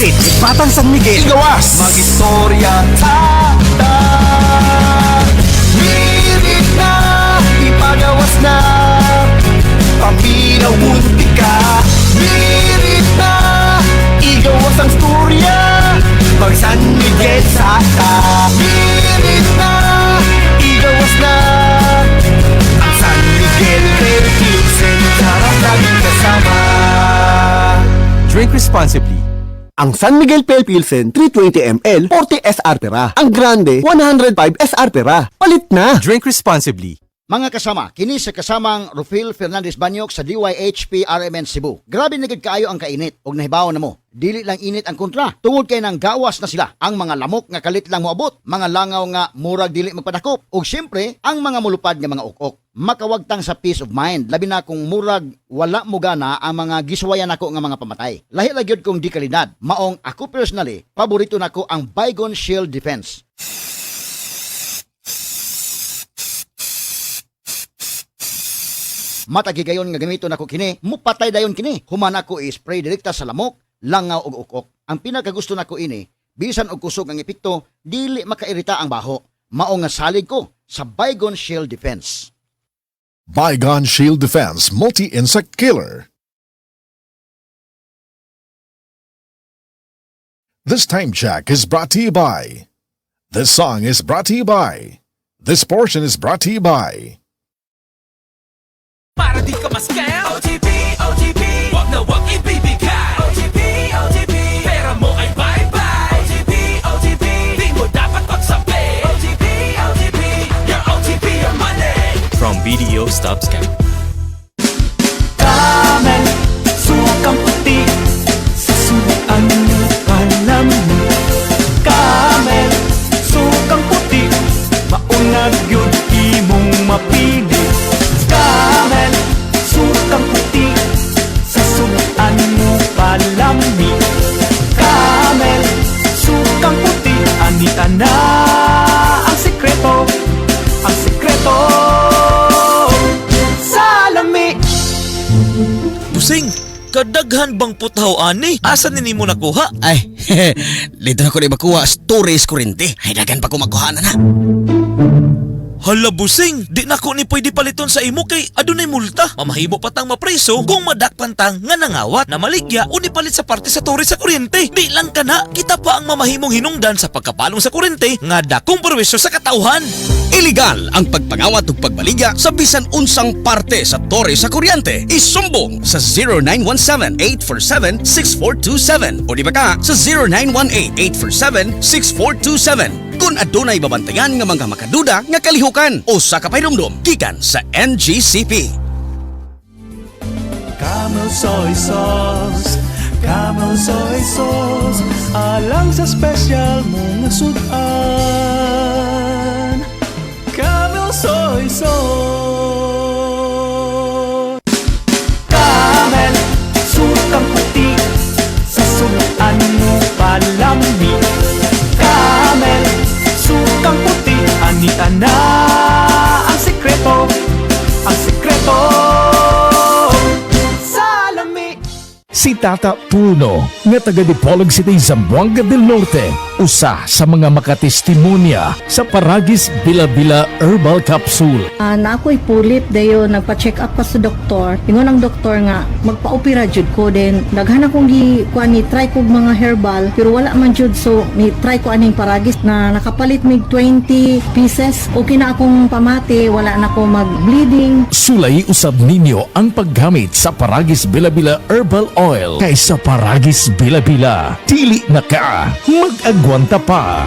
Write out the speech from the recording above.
Malapit, Batang San Miguel. Igawas! Magistorya tata. Mirit na, ipagawas na, paminaw muntika. Mirit na, igawas ang storya, pag San Miguel sa ta. Mirit na, igawas na, ang San Miguel Philippines, sarap laging kasama. Drink responsibly. Ang San Miguel Pale Pilsen 320 ml 40 SR pera. Ang Grande 105 SR pera. Palit na! Drink responsibly. Mga kasama, kini sa kasamang Rufil Fernandez Banyok sa DYHP RMN Cebu. Grabe na gid kaayo ang kainit og nahibaw na mo. Dili lang init ang kontra. Tungod kay nang gawas na sila. Ang mga lamok nga kalit lang moabot, mga langaw nga murag dili magpadakop, ug syempre ang mga mulupad nga mga ukok. Makawagtang sa peace of mind, labi na kung murag wala mo gana ang mga giswayan nako nga mga pamatay. Lahi lang gyud kong di kalidad. Maong ako personally, paborito nako ang Baygon Shield Defense. Matagigayon nga gamiton ako kini, mupatay dayon kini. Human ako i-spray direkta sa lamok, langaw ug ukok. Ang pinakagusto nako ini, bisan og kusog ang epekto, dili makairita ang baho. Mao nga salig ko sa Baygon Shield Defense. Baygon Shield Defense Multi-Insect Killer. This time check is brought to you by. This song is brought to you by. This portion is brought to you by. Para di ka ma-scam OTP, OTP Wag na wag ibibigay OTP, OTP Pera mo ay bye-bye OTP, OTP Di mo dapat pagsabi OTP, OTP Your OTP, your money From BDO Stop Scam. Camel, sukang puti, sasuan mo alam mo. Camel, sukang puti, maunag yun imong mapili. Camel, sukang puti, sasuan mo palami. Camel, sukang puti, anita na ang sikreto, ang sikreto. Salami. Busing, kadaghan bang putaw ani? Asan nini mo nakuha? Ay, dito na ko na makuha storage kurente. Ay, dagan pa ko makuha na. Hala busing, di na ko ni pwede paliton sa imo kay adunay multa. Mamahimo patang mapreso kung madakpan tang nga nangawat na maligya o nipalit sa parte sa tore sa kuryente. Di lang kana, kita pa ang mamahimong hinungdan sa pagkapalong sa kuryente nga dakong perwisyo sa katauhan. Illegal ang pagpangawat ug pagbaligya sa bisan unsang parte sa tore sa kuryente. Isumbong sa 0917-847-6427 o di ba ka sa 0918-847-6427 kung adunay babantayan nga mga makaduda nga kalihukan o sa kapayramdom gikan sa NGCP. Camel soy sauce, Camel soy sauce, alang sa special mong sudan. Camel soy sauce. Camel, sukang puti, sa sudan mo palami. Camel, sukang puti, anita na ang sikreto, ang sikreto. Si Tata Puno, nga taga Dipolog City, Zamboanga del Norte, usa sa mga makatestimonya sa Paragis Bila-Bila Herbal Capsule. Na ako'y pulit dayo nagpa-check up pa sa doktor. Ingon ang doktor nga magpa-opera jud ko din. Daghan akong ni try ko mga herbal pero wala man jud, so ni try ko aning Paragis na nakapalit mig 20 pieces. Okay na akong pamati, wala na ako mag-bleeding. Sulay usab ninyo ang paggamit sa Paragis Bila-Bila Herbal Oil kaysa Paragis Bila-Bila. Dili na ka, mag-agwanta pa.